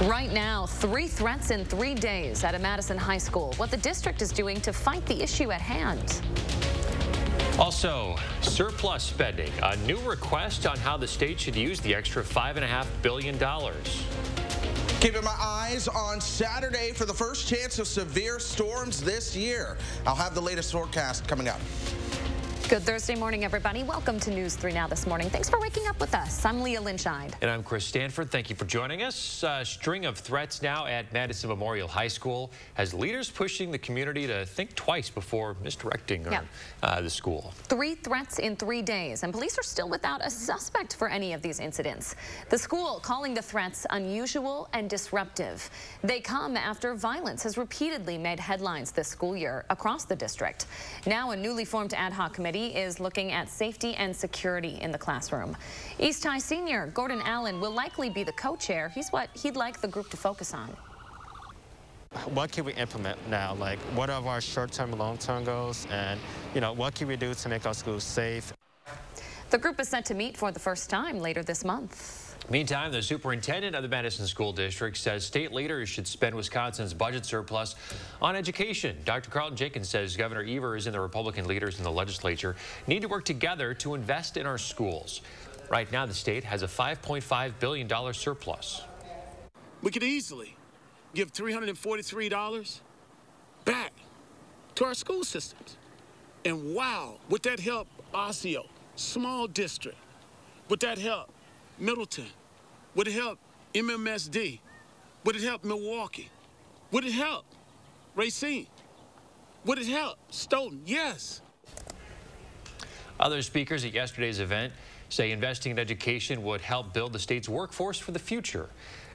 Right now, 3 threats in 3 days at a Madison high school. What the district is doing to fight the issue at hand. Also, surplus spending, a new request on how the state should use the extra $5.5 billion. Keeping my eyes on Saturday for the first chance of severe storms this year. I'll have the latest forecast coming up. Good Thursday morning, everybody. Welcome to News 3 Now this morning. Thanks for waking up with us. I'm Leah Lynchide. And I'm Chris Stanford. Thank you for joining us. A string of threats now at Madison Memorial High School has leaders pushing the community to think twice before misdirecting the school. 3 threats in 3 days, and police are still without a suspect for any of these incidents. The school calling the threats unusual and disruptive. They come after violence has repeatedly made headlines this school year across the district. Now a newly formed ad hoc committee is looking at safety and security in the classroom. East High senior Gordon Allen will likely be the co-chair. He's what he'd like the group to focus on. What can we implement now? Like, what are our short-term and long-term goals? And, what can we do to make our schools safe? The group is set to meet for the first time later this month. Meantime, the superintendent of the Madison School District says state leaders should spend Wisconsin's budget surplus on education. Dr. Carlton Jenkins says Governor Evers and the Republican leaders in the legislature need to work together to invest in our schools. Right now, the state has a $5.5 billion surplus. We could easily give $343 back to our school systems. And wow, would that help Osseo, small district? Would that help Middleton? Would it help MMSD? Would it help Milwaukee? Would it help Racine? Would it help Stoughton? Yes. Other speakers at yesterday's event say investing in education would help build the state's workforce for the future.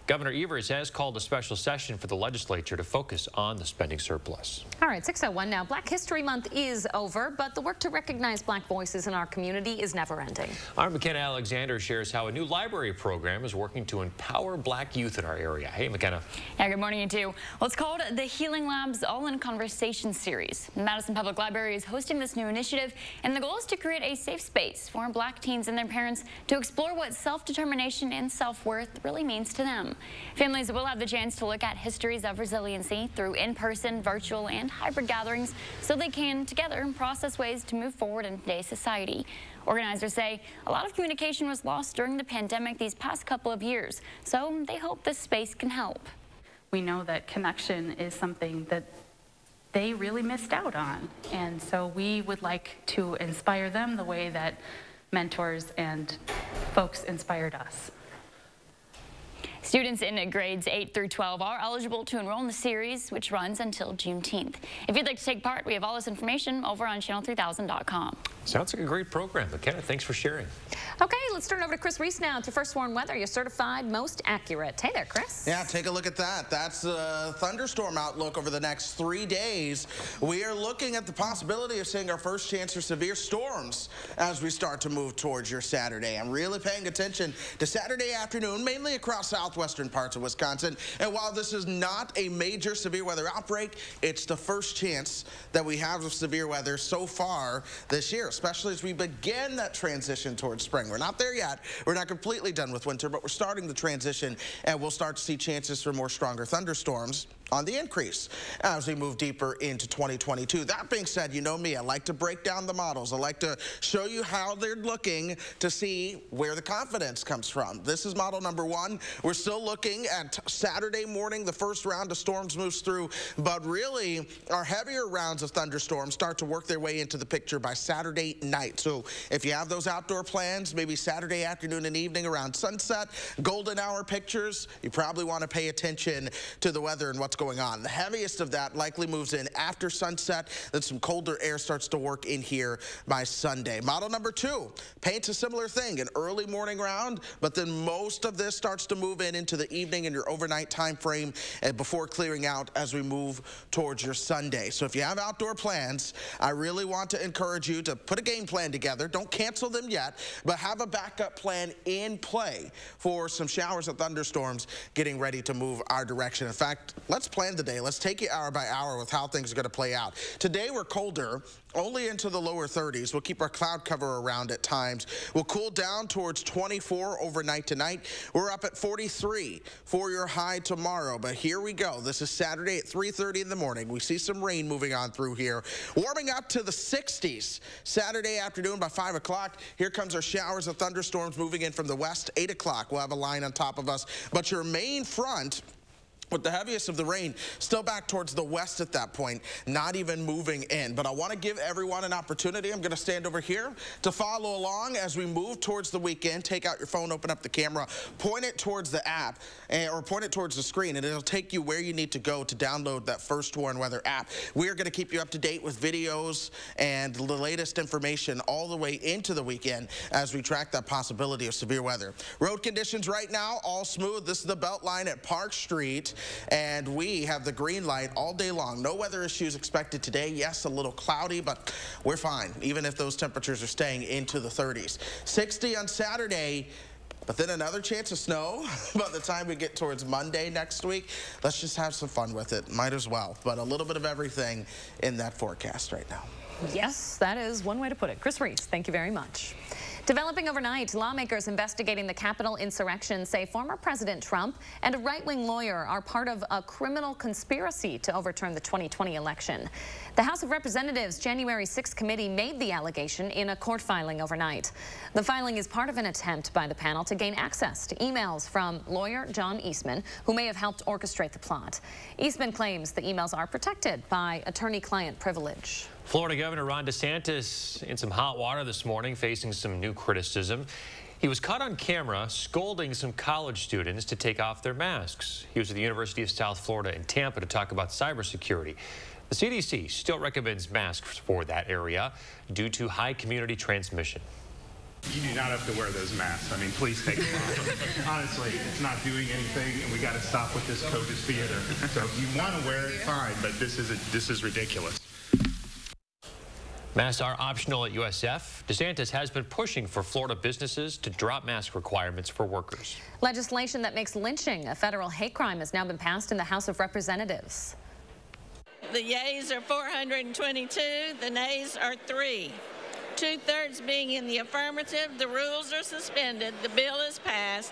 Governor Evers has called a special session for the legislature to focus on the spending surplus. All right, 6:01 now. Black History Month is over, but the work to recognize black voices in our community is never ending. Our McKenna Alexander shares how a new library program is working to empower black youth in our area. Hey, McKenna. Yeah, good morning, you too. Well, it's called the Healing Labs All in Conversation series. The Madison Public Library is hosting this new initiative, and the goal is to create a safe space for black teens and their parents to explore what self-determination and self-worth really means to them. Families will have the chance to look at histories of resiliency through in-person, virtual, and hybrid gatherings so they can together process ways to move forward in today's society. Organizers say a lot of communication was lost during the pandemic these past couple of years, so they hope this space can help. We know that connection is something that they really missed out on, and so we would like to inspire them the way that mentors and folks inspired us. Students in grades 8 through 12 are eligible to enroll in the series, which runs until Juneteenth. If you'd like to take part, we have all this information over on channel3000.com. Sounds like a great program. McKenna, thanks for sharing. Okay, let's turn over to Chris Reese now to First Warn Weather, your certified most accurate. Hey there, Chris. Yeah, take a look at that. That's the thunderstorm outlook over the next 3 days. We are looking at the possibility of seeing our first chance for severe storms as we start to move towards your Saturday. I'm really paying attention to Saturday afternoon, mainly across southwestern parts of Wisconsin. And while this is not a major severe weather outbreak, it's the first chance that we have of severe weather so far this year, especially as we begin that transition towards spring. We're not there yet. We're not completely done with winter, but we're starting the transition, and we'll start to see chances for more stronger thunderstorms on the increase as we move deeper into 2022. That being said, you know me, I like to break down the models. I like to show you how they're looking to see where the confidence comes from. This is model number 1. We're still looking at Saturday morning. The first round of storms moves through, but really our heavier rounds of thunderstorms start to work their way into the picture by Saturday night. So if you have those outdoor plans, maybe Saturday afternoon and evening around sunset, golden hour pictures, you probably want to pay attention to the weather and what's going on. The heaviest of that likely moves in after sunset, then some colder air starts to work in here by Sunday. Model number 2 paints a similar thing, an early morning round, but then most of this starts to move in into the evening and your overnight time frame and before clearing out as we move towards your Sunday. So if you have outdoor plans, I really want to encourage you to put a game plan together. Don't cancel them yet, but have a backup plan in play for some showers and thunderstorms getting ready to move our direction. In fact, let's plan the day. Let's take it hour by hour with how things are going to play out. Today we're colder only into the lower 30s. We'll keep our cloud cover around at times. We'll cool down towards 24 overnight tonight. We're up at 43 for your high tomorrow. But here we go. This is Saturday at 3:30 in the morning. We see some rain moving on through here. Warming up to the 60s Saturday afternoon by 5 o'clock. Here comes our showers and thunderstorms moving in from the west. 8 o'clock, we'll have a line on top of us. But your main front, with the heaviest of the rain, still back towards the west at that point, not even moving in. But I want to give everyone an opportunity. I'm going to stand over here to follow along as we move towards the weekend. Take out your phone, open up the camera, point it towards the app, or point it towards the screen, and it'll take you where you need to go to download that First Warn Weather app. We're going to keep you up to date with videos and the latest information all the way into the weekend as we track that possibility of severe weather. Road conditions right now, all smooth. This is the belt line at Park Street. And we have the green light all day long. No weather issues expected today. Yes, a little cloudy, but we're fine, even if those temperatures are staying into the 30s. 60 on Saturday, but then another chance of snow by the time we get towards Monday next week. Let's just have some fun with it. Might as well. But a little bit of everything in that forecast right now. Yes, that is one way to put it. Chris Reese, thank you very much. Developing overnight, lawmakers investigating the Capitol insurrection say former President Trump and a right-wing lawyer are part of a criminal conspiracy to overturn the 2020 election. The House of Representatives' January 6th committee made the allegation in a court filing overnight. The filing is part of an attempt by the panel to gain access to emails from lawyer John Eastman, who may have helped orchestrate the plot. Eastman claims the emails are protected by attorney-client privilege. Florida Governor Ron DeSantis in some hot water this morning, facing some new criticism. He was caught on camera scolding some college students to take off their masks. He was at the University of South Florida in Tampa to talk about cybersecurity. The CDC still recommends masks for that area due to high community transmission. You do not have to wear those masks. I mean, please take them off. Honestly, it's not doing anything, and we got to stop with this COVID theater. So if you want to wear it, fine, but this is ridiculous. Masks are optional at USF. DeSantis has been pushing for Florida businesses to drop mask requirements for workers. Legislation that makes lynching a federal hate crime has now been passed in the House of Representatives. The yeas are 422, the nays are 3. 2/3 being in the affirmative, the rules are suspended, the bill is passed.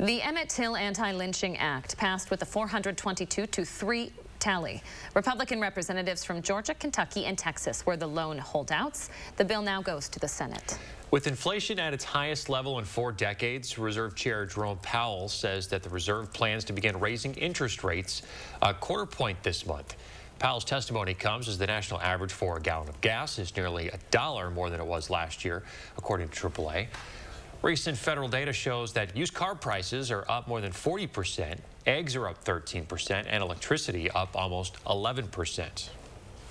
The Emmett Till Anti-Lynching Act passed with a 422-3 tally. Republican representatives from Georgia, Kentucky, and Texas were the lone holdouts. The bill now goes to the Senate. With inflation at its highest level in 4 decades, Reserve Chair Jerome Powell says that the Reserve plans to begin raising interest rates a 1/4 point this month. Powell's testimony comes as the national average for a gallon of gas is nearly $1 more than it was last year, according to AAA. Recent federal data shows that used car prices are up more than 40%, eggs are up 13%, and electricity up almost 11%.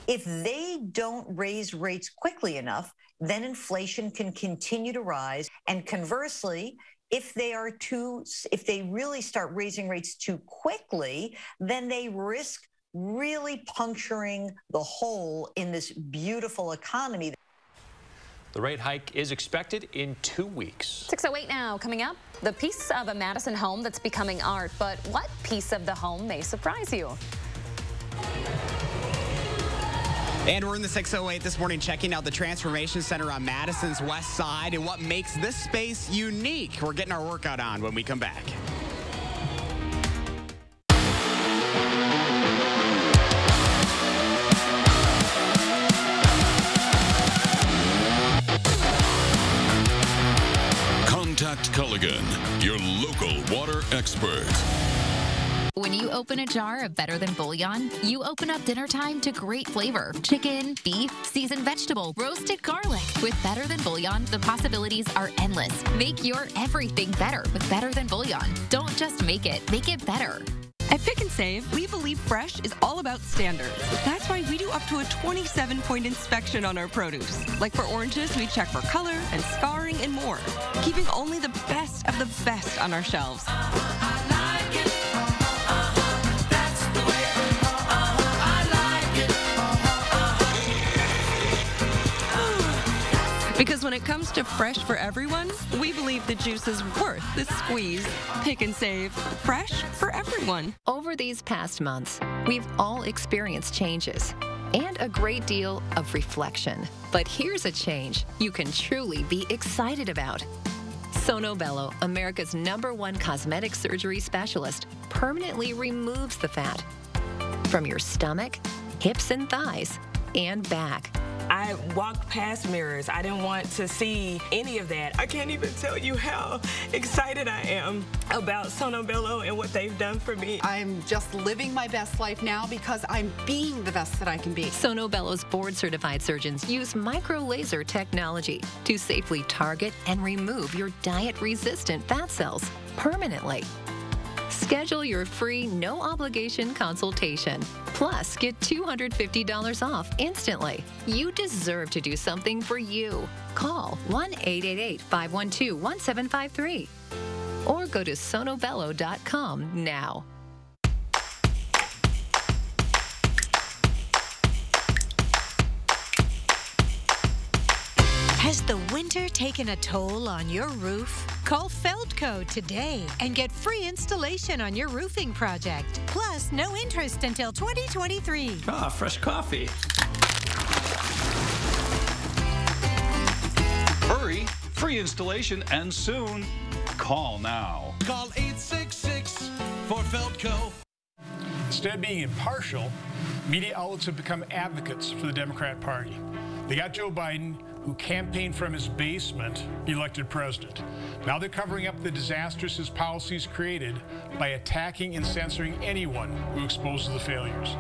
If they don't raise rates quickly enough, then inflation can continue to rise. And conversely, if they really start raising rates too quickly, then they risk really puncturing the hole in this beautiful economy. The rate hike is expected in 2 weeks. 6:08 now. Coming up, the piece of a Madison home that's becoming art. But what piece of the home may surprise you? And we're in the 608 this morning checking out the Transformation Center on Madison's west side and what makes this space unique. We're getting our workout on when we come back. Contact Culligan, your local water expert. When you open a jar of Better Than Bouillon, you open up dinner time to great flavor. Chicken, beef, seasoned vegetable, roasted garlic. With Better Than Bouillon, the possibilities are endless. Make your everything better with Better Than Bouillon. Don't just make it better. At Pick and Save, we believe fresh is all about standards. That's why we do up to a 27-point inspection on our produce. Like for oranges, we check for color and scarring and more, keeping only the best of the best on our shelves. Because when it comes to fresh for everyone, we believe the juice is worth the squeeze. Pick and Save, fresh for everyone. Over these past months, we've all experienced changes. and a great deal of reflection. But here's a change you can truly be excited about. Sono Bello, America's #1 cosmetic surgery specialist, permanently removes the fat from your stomach, hips and thighs, and back. I walked past mirrors. I didn't want to see any of that. I can't even tell you how excited I am about Sono Bello and what they've done for me. I'm just living my best life now because I'm being the best that I can be. Sono Bello's board-certified surgeons use micro-laser technology to safely target and remove your diet-resistant fat cells permanently. Schedule your free, no-obligation consultation. Plus, get $250 off instantly. You deserve to do something for you. Call 1-888-512-1753 or go to sonobello.com now. Has the winter taken a toll on your roof? Call Feldco today and get free installation on your roofing project. Plus, no interest until 2023. Ah, fresh coffee. Hurry, free installation and soon. Call now. Call 866 for Feldco. Instead of being impartial, media outlets have become advocates for the Democrat Party. They got Joe Biden, who campaigned from his basement, elected president. Now they're covering up the disasters his policies created by attacking and censoring anyone who exposes the failures.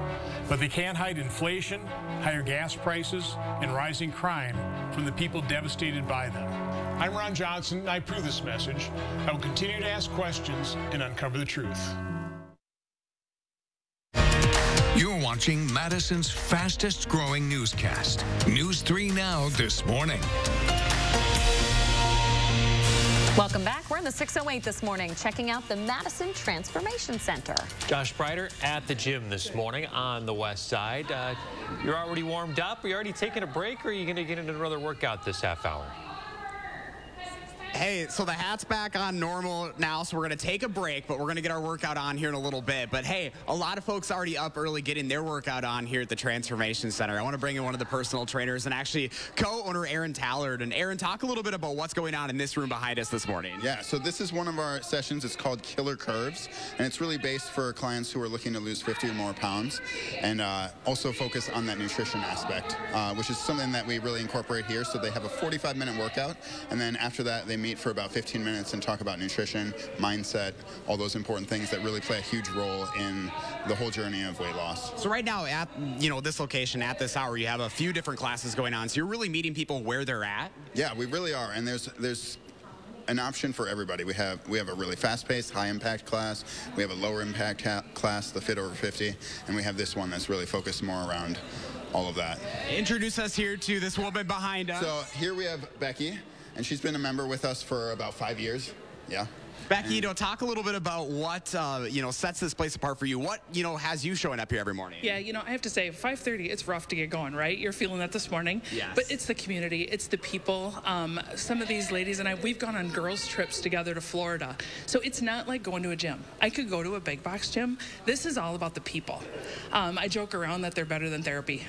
But they can't hide inflation, higher gas prices, and rising crime from the people devastated by them. I'm Ron Johnson, and I approve this message. I will continue to ask questions and uncover the truth. You're watching Madison's fastest growing newscast. News 3 Now this morning. Welcome back. We're in the 608 this morning, checking out the Madison Transformation Center. Josh Breiter at the gym this morning on the west side. You're already warmed up? Are you already taking a break, or are you going to get into another workout this half hour? Hey, so the hat's back on normal now, so we're going to take a break, but we're going to get our workout on here in a little bit. But hey, a lot of folks already up early getting their workout on here at the Transformation Center. I want to bring in one of the personal trainers and actually co-owner Aaron Tallard. And Aaron, talk a little bit about what's going on in this room behind us this morning. Yeah, so this is one of our sessions. It's called Killer Curves, and it's really based for clients who are looking to lose 50 or more pounds and also focus on that nutrition aspect, which is something that we really incorporate here. So they have a 45-minute workout, and then after that, they meet for about 15 minutes and talk about nutrition, mindset, all those important things that really play a huge role in the whole journey of weight loss. So right now at this location at this hour, you have a few different classes going on. So you're really meeting people where they're at? Yeah, we really are. And there's an option for everybody. We have a really fast-paced, high-impact class. We have a lower-impact class, the Fit Over 50, and we have this one that's really focused more around all of that. Introduce us here to this woman behind us. So here we have Becky. And she's been a member with us for about 5 years. Yeah. Becky, talk a little bit about what, sets this place apart for you. What, has you showing up here every morning? Yeah, I have to say, 5:30, it's rough to get going, right? You're feeling that this morning. Yes. But it's the community. It's the people. Some of these ladies and I, we've gone on girls' trips together to Florida. So it's not like going to a gym. I could go to a big box gym. This is all about the people. I joke around that they're better than therapy.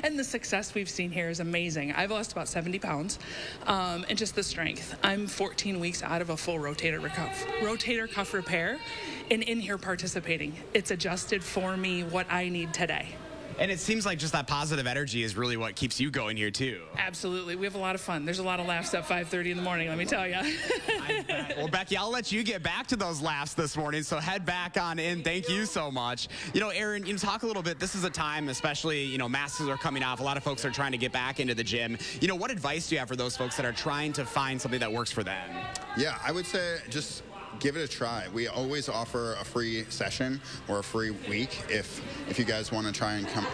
And the success we've seen here is amazing. I've lost about 70 pounds. And just the strength. I'm 14 weeks out of a full rotator cuff repair, and in here participating. It's adjusted for me what I need today. And it seems like just that positive energy is really what keeps you going here too. Absolutely. We have a lot of fun. There's a lot of laughs at 5:30 in the morning, let me tell you. Well, Becky, I'll let you get back to those laughs this morning, so head back on in. Thank you so much. Aaron, talk a little bit. This is a time, especially, masks are coming off. A lot of folks are trying to get back into the gym. What advice do you have for those folks that are trying to find something that works for them? Yeah, I would say just give it a try. We always offer a free session or a free week if you guys want to try and come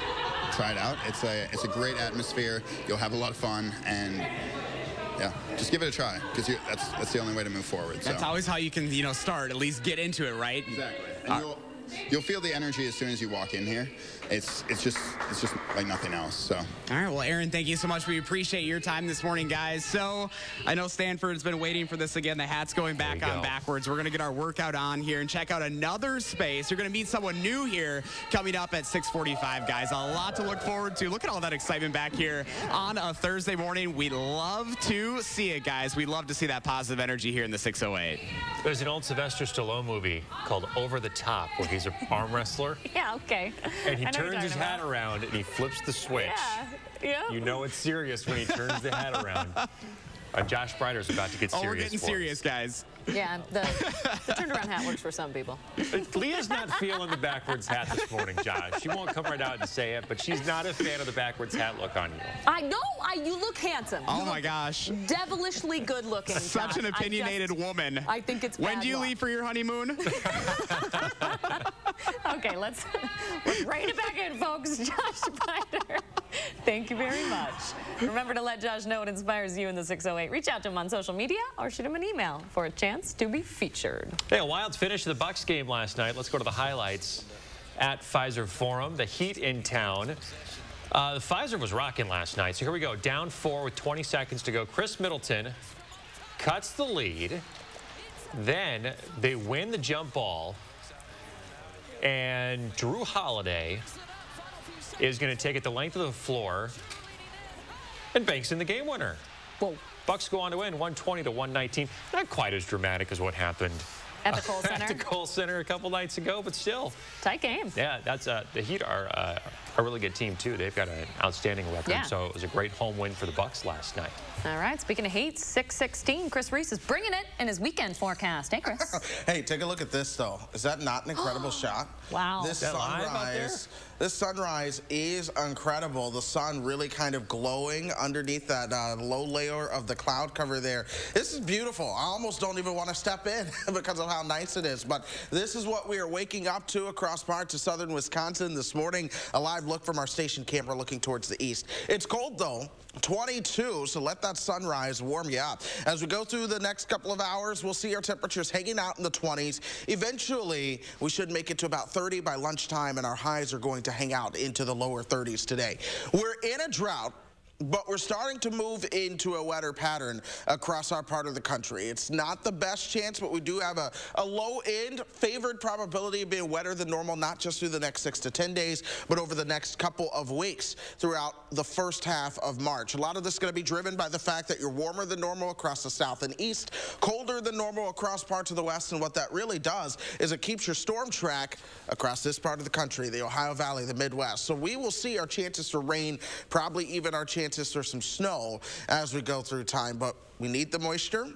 try it out. It's a great atmosphere. You'll have a lot of fun, and yeah, just give it a try, because that's the only way to move forward. That's always how you can start, at least get into it, right? Exactly. And you'll feel the energy as soon as you walk in here. It's just like nothing else. So. All right, well, Aaron, thank you so much. We appreciate your time this morning, guys. So I know Stanford's been waiting for this again. The hat's going back on backwards. We're going to get our workout on here and check out another space. You're going to meet someone new here coming up at 6:45, guys. A lot to look forward to. Look at all that excitement back here on a Thursday morning. We love to see it, guys. We love to see that positive energy here in the 608. There's an old Sylvester Stallone movie called Over the Top where he's an arm wrestler. Yeah, okay. And he turns his hat around and he flips the switch. Yeah. You know it's serious when he turns the hat around. Josh Breider's about to get serious. Oh, we're getting serious, guys. Yeah, the turnaround hat works for some people. Leah's not feeling the backwards hat this morning, Josh. She won't come right out and say it, but she's not a fan of the backwards hat look on you. I know. You look handsome. Oh, my gosh. Devilishly good looking. Such an opinionated woman. I think it's When do you luck. leave for your honeymoon? Okay, let's rein it back in, folks. Josh Breider, thank you very much. Remember to let Josh know what inspires you in the 608. Reach out to him on social media or shoot him an email for a chance to be featured. Hey, a wild finish to the Bucks game last night. Let's go to the highlights at Pfizer Forum. The Heat in town. Pfizer was rocking last night. So here we go. Down 4 with 20 seconds to go. Chris Middleton cuts the lead. Then they win the jump ball. And Drew Holiday is going to take it the length of the floor and banks in the game winner. Whoa. Bucks go on to win 120-119. Not quite as dramatic as what happened at the Kohl Center. At the Kohl Center a couple nights ago, but still. Tight game. Yeah, that's the Heat are a really good team too. They've got an outstanding record, so it was a great home win for the Bucks last night. All right, speaking of Heat, 6:16. Chris Reese is bringing it in his weekend forecast. Hey, Chris. Hey, take a look at this though. Is that not an incredible shot? Wow. This sunrise is incredible. The sun really kind of glowing underneath that low layer of the cloud cover there. This is beautiful. I almost don't even want to step in because of how nice it is. But this is what we are waking up to across parts of southern Wisconsin this morning. A live look from our station camera looking towards the east. It's cold though. 22, so let that sunrise warm you up. As we go through the next couple of hours, we'll see our temperatures hanging out in the 20s. Eventually, we should make it to about 30 by lunchtime, and our highs are going to hang out into the lower 30s today. We're in a drought, but we're starting to move into a wetter pattern across our part of the country. It's not the best chance, but we do have a low-end favored probability of being wetter than normal, not just through the next 6 to 10 days, but over the next couple of weeks throughout the first half of March. A lot of this is going to be driven by the fact that you're warmer than normal across the south and east, colder than normal across parts of the west, and what that really does is it keeps your storm track across this part of the country, the Ohio Valley, the Midwest. So we will see our chances for rain, probably even our chances for some snow as we go through time, but we need the moisture.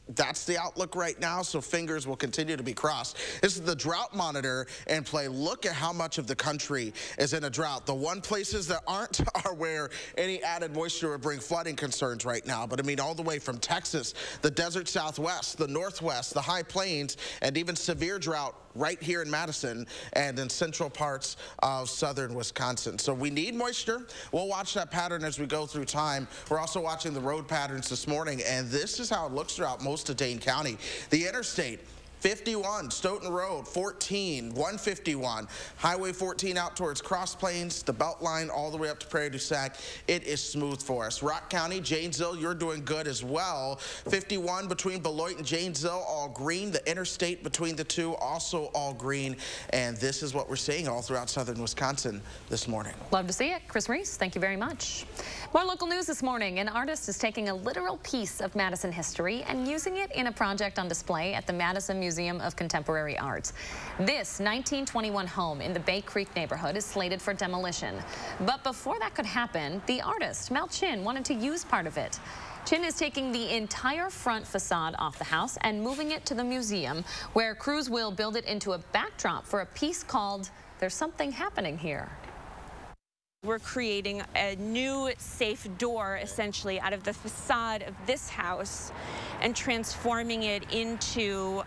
That's the outlook right now, so fingers will continue to be crossed. This is the drought monitor in play. Look at how much of the country is in a drought. The one places that aren't are where any added moisture would bring flooding concerns right now. But I mean, all the way from Texas, the desert Southwest, the Northwest, the high plains, and even severe drought right here in Madison and in central parts of southern Wisconsin. So we need moisture. We'll watch that pattern as we go through time. We're also watching the road patterns this morning, and this is how it looks throughout most of Dane County. The interstate, 51, Stoughton Road, 14, 151, Highway 14 out towards Cross Plains, the Beltline all the way up to Prairie du Sac. It is smooth for us. Rock County, Janesville, you're doing good as well. 51 between Beloit and Janesville, all green. The interstate between the two, also all green. And this is what we're seeing all throughout southern Wisconsin this morning. Love to see it. Chris Reese, thank you very much. More local news this morning. An artist is taking a literal piece of Madison history and using it in a project on display at the Madison Museum of Contemporary Art. This 1921 home in the Bay Creek neighborhood is slated for demolition. But before that could happen, the artist, Mel Chin, wanted to use part of it. Chin is taking the entire front facade off the house and moving it to the museum, where crews will build it into a backdrop for a piece called There's Something Happening Here. We're creating a new safe door, essentially, out of the facade of this house and transforming it into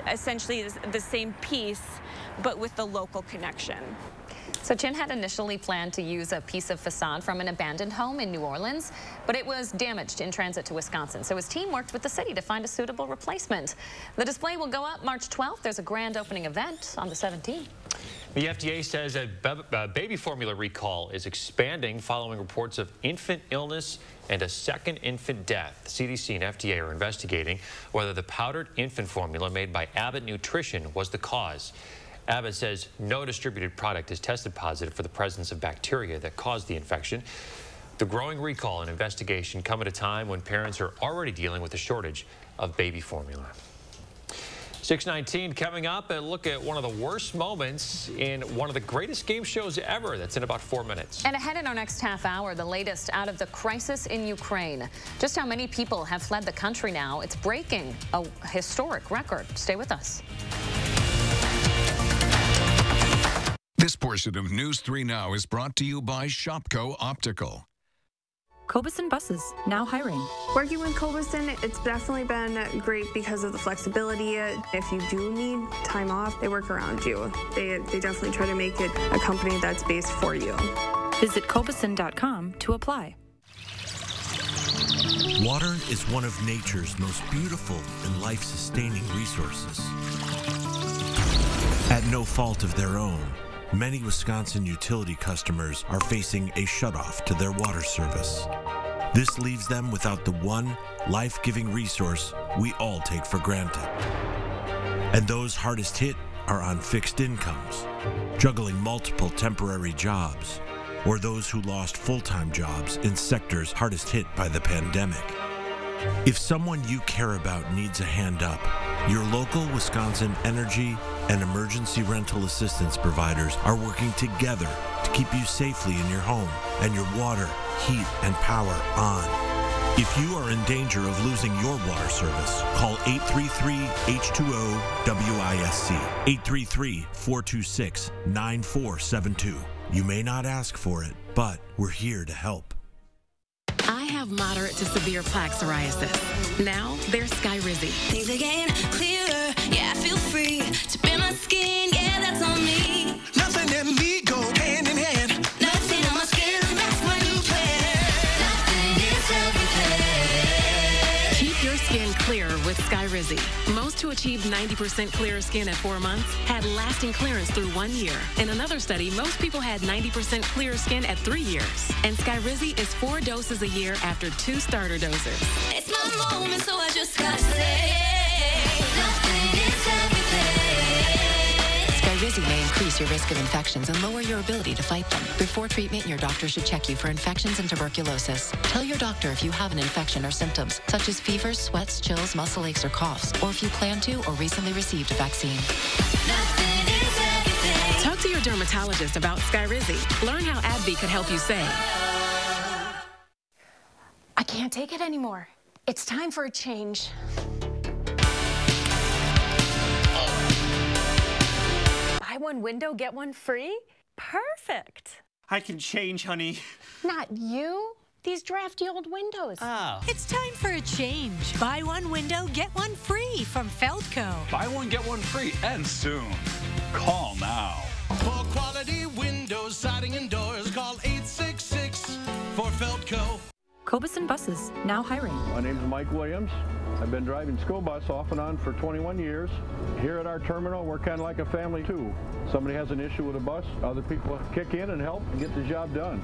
essentially the same piece, but with the local connection. So Chin had initially planned to use a piece of facade from an abandoned home in New Orleans, but it was damaged in transit to Wisconsin. So his team worked with the city to find a suitable replacement. The display will go up March 12th. There's a grand opening event on the 17th. The FDA says a baby formula recall is expanding following reports of infant illness and a second infant death. CDC and FDA are investigating whether the powdered infant formula made by Abbott Nutrition was the cause. Abbott says no distributed product is tested positive for the presence of bacteria that caused the infection. The growing recall and investigation come at a time when parents are already dealing with a shortage of baby formula. 6:19 coming up, and look at one of the worst moments in one of the greatest game shows ever. That's in about 4 minutes. And ahead in our next half hour, the latest out of the crisis in Ukraine. Just how many people have fled the country now. It's breaking a historic record. Stay with us. This portion of News 3 Now is brought to you by Shopko Optical. Cobuson Buses, now hiring. Working with Cobuson, it's definitely been great because of the flexibility. If you do need time off, they work around you. They definitely try to make it a company that's based for you. Visit Cobuson.com to apply. Water is one of nature's most beautiful and life-sustaining resources. At no fault of their own, many Wisconsin utility customers are facing a shutoff to their water service. This leaves them without the one life-giving resource we all take for granted. And those hardest hit are on fixed incomes, juggling multiple temporary jobs, or those who lost full-time jobs in sectors hardest hit by the pandemic. If someone you care about needs a hand up, your local Wisconsin energy and emergency rental assistance providers are working together to keep you safely in your home and your water, heat, and power on. If you are in danger of losing your water service, call 833-H2O-WISC, 833-426-9472. You may not ask for it, but we're here to help. I have moderate to severe plaque psoriasis. Now there's Skyrizi. Things are getting clearer. Yeah, I feel free to bare my skin. Yeah, that's on me. Nothing and me go hand in hand. Nothing on my skin. That's my new plan. Nothing is everything. Keep your skin clear with Skyrizi. Most who achieved 90% clearer skin at 4 months had lasting clearance through 1 year. In another study, most people had 90% clearer skin at 3 years. And Skyrizi is 4 doses a year after 2 starter doses. It's my moment, so I just gotta say, nothing is everything. Skyrizi may increase your risk of infections and lower your ability to fight them. Before treatment, your doctor should check you for infections and tuberculosis. Tell your doctor if you have an infection or symptoms, such as fevers, sweats, chills, muscle aches, or coughs, or if you plan to or recently received a vaccine. Nothing is everything. Talk to your dermatologist about Skyrizi. Learn how AbbVie could help you save. I can't take it anymore. It's time for a change. Buy one window, get one free? Perfect. I can change, honey. Not you. These drafty old windows. Oh. It's time for a change. Buy one window, get one free from Feldco. Buy one, get one free, and soon. Call now. For quality windows, siding, and doors, call 866 for Feldco. Cobuson Buses, now hiring. My name is Mike Williams. I've been driving school bus off and on for 21 years. Here at our terminal, we're kind of like a family too. Somebody has an issue with a bus, other people kick in and help and get the job done.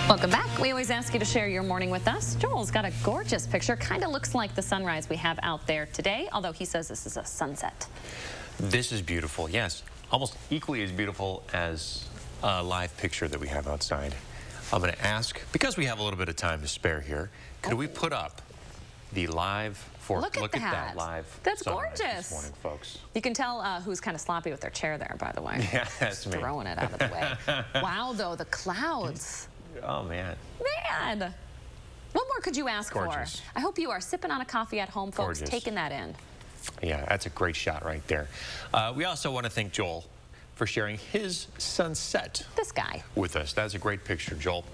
Welcome back. We always ask you to share your morning with us. Joel's got a gorgeous picture. Kind of looks like the sunrise we have out there today, although he says this is a sunset. This is beautiful, yes. Almost equally as beautiful as a live picture that we have outside. I'm going to ask, because we have a little bit of time to spare here, could we put up the live Look at that live That's sunrise gorgeous. This morning, folks. You can tell who's kind of sloppy with their chair there, by the way. Yeah, that's me. Throwing it out of the way. Wow, though, the clouds. Oh, man. Man. What more could you ask Gorgeous. for? I hope you are sipping on a coffee at home, folks, Gorgeous. taking that in. Yeah, that's a great shot right there. We also want to thank Joel for sharing his sunset. This guy. With us. That's a great picture, Joel.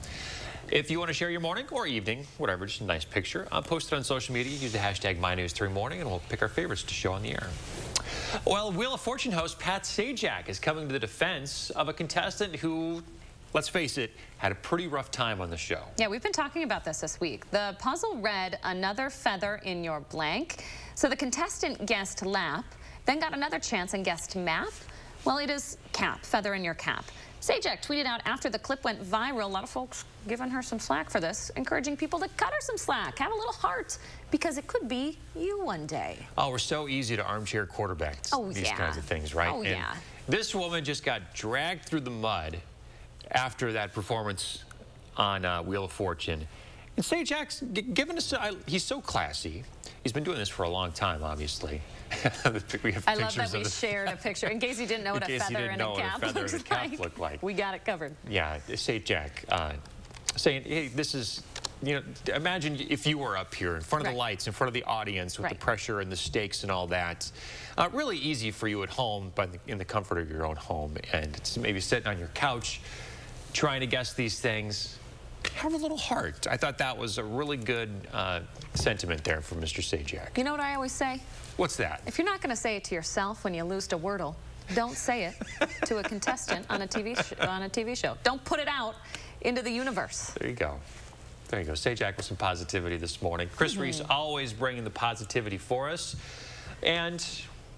If you want to share your morning or evening, whatever, just a nice picture, post it on social media. Use the hashtag MyNews3Morning, and we'll pick our favorites to show on the air. Well, Wheel of Fortune host Pat Sajak is coming to the defense of a contestant who, let's face it, had a pretty rough time on the show. Yeah, we've been talking about this week. The puzzle read, another feather in your blank. So the contestant guessed lap, then got another chance and guessed map. Well, it is cap, feather in your cap. Sajak tweeted out after the clip went viral, a lot of folks giving her some slack for this, encouraging people to cut her some slack, have a little heart, because it could be you one day. Oh, we're so easy to armchair quarterback these kinds of things, right? Oh, and yeah. This woman just got dragged through the mud after that performance on Wheel of Fortune. And Sajak's given us, he's so classy. He's been doing this for a long time, obviously. We have I love that pictures we of shared a picture. In case you didn't know what a feather in a cap looked like. We got it covered. Yeah, Sajak saying, hey, this is, you know, imagine if you were up here in front of the lights, in front of the audience with the pressure and the stakes and all that. Really easy for you at home, but in the comfort of your own home. And it's maybe sitting on your couch trying to guess these things. Have a little heart. I thought that was a really good sentiment there from Mr. Sajak. You know what I always say? What's that? If you're not going to say it to yourself when you lose to Wordle, don't say it to a contestant on a TV show. Don't put it out into the universe. There you go. There you go. Sajak with some positivity this morning. Chris Reese always bringing the positivity for us. And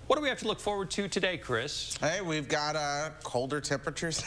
what do we have to look forward to today, Chris? Hey, we've got colder temperatures.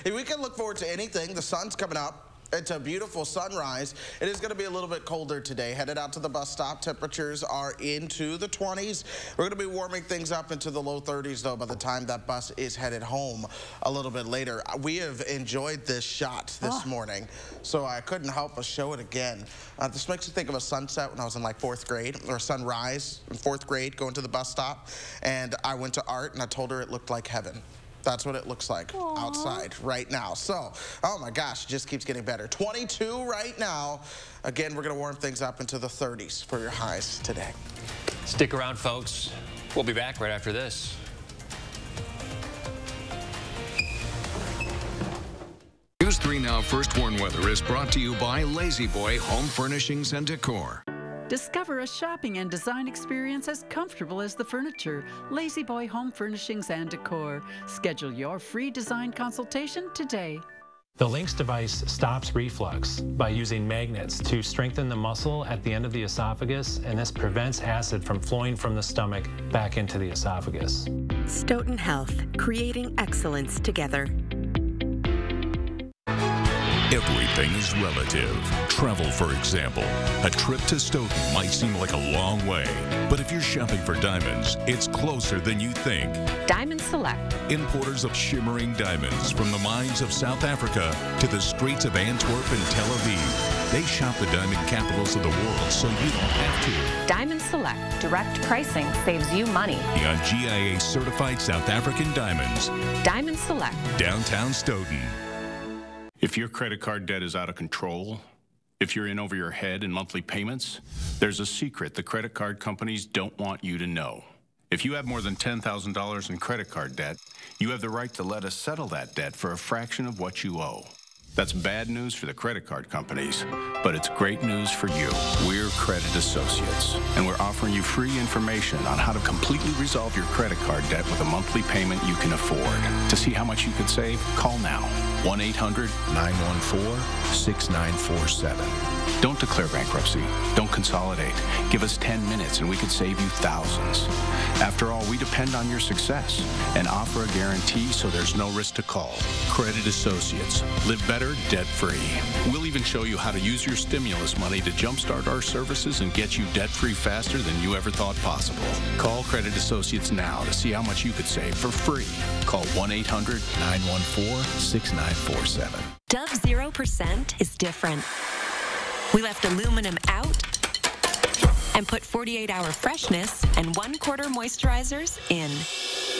We can look forward to anything. The sun's coming up. It's a beautiful sunrise. It is going to be a little bit colder today. Headed out to the bus stop, temperatures are into the 20s. We're going to be warming things up into the low 30s, though, by the time that bus is headed home a little bit later. We have enjoyed this shot this morning, so I couldn't help but show it again. This makes me think of a sunset when I was in like 4th grade, or a sunrise in 4th grade going to the bus stop, and I went to Art, and I told her it looked like heaven. That's what it looks like outside right now. So, oh my gosh, it just keeps getting better. 22 right now. Again, we're going to warm things up into the 30s for your highs today. Stick around, folks. We'll be back right after this. News 3 Now First Warn Weather is brought to you by Lazy Boy Home Furnishings and Decor. Discover a shopping and design experience as comfortable as the furniture. Lazy Boy Home Furnishings and Decor. Schedule your free design consultation today. The Lynx device stops reflux by using magnets to strengthen the muscle at the end of the esophagus, and this prevents acid from flowing from the stomach back into the esophagus. Stoughton Health, creating excellence together. Everything is relative. Travel, for example. A trip to Stoughton might seem like a long way, but if you're shopping for diamonds, it's closer than you think. Diamond Select. Importers of shimmering diamonds from the mines of South Africa to the streets of Antwerp and Tel Aviv. They shop the diamond capitals of the world so you don't have to. Diamond Select. Direct pricing saves you money. On GIA certified South African diamonds. Diamond Select. Downtown Stoughton. If your credit card debt is out of control, if you're in over your head in monthly payments, there's a secret the credit card companies don't want you to know. If you have more than $10,000 in credit card debt, you have the right to let us settle that debt for a fraction of what you owe. That's bad news for the credit card companies, but it's great news for you. We're Credit Associates, and we're offering you free information on how to completely resolve your credit card debt with a monthly payment you can afford. To see how much you could save, call now. 1-800-914-6947. Don't declare bankruptcy. Don't consolidate. Give us 10 minutes and we could save you thousands. After all, we depend on your success and offer a guarantee so there's no risk to call. Credit Associates. Live better, debt-free. We'll even show you how to use your stimulus money to jumpstart our services and get you debt-free faster than you ever thought possible. Call Credit Associates now to see how much you could save for free. Call 1-800-914-6947. Dove 0% is different. We left aluminum out and put 48-hour freshness and 1/4 moisturizers in.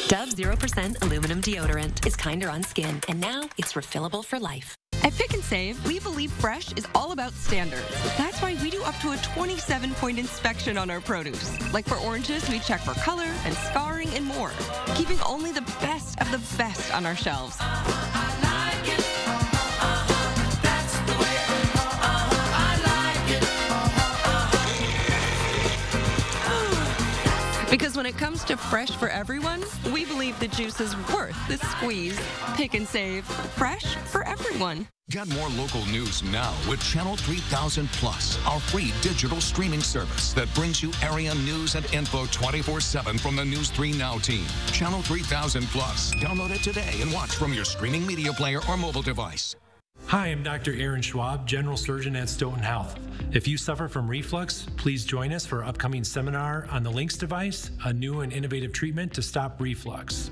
Dove 0% aluminum deodorant is kinder on skin, and now it's refillable for life. At Pick and Save, we believe fresh is all about standards. That's why we do up to a 27-point inspection on our produce. Like for oranges, we check for color and scarring and more, keeping only the best of the best on our shelves. Because when it comes comes to fresh for everyone, we believe the juice is worth the squeeze. Pick and save. Fresh for everyone. Get more local news now with Channel 3000 Plus, our free digital streaming service that brings you area news and info 24/7 from the News 3 Now team. Channel 3000 Plus. Download it today and watch from your streaming media player or mobile device. Hi, I'm Dr. Aaron Schwab, General Surgeon at Stoughton Health. If you suffer from reflux, please join us for our upcoming seminar on the LINX device, a new and innovative treatment to stop reflux.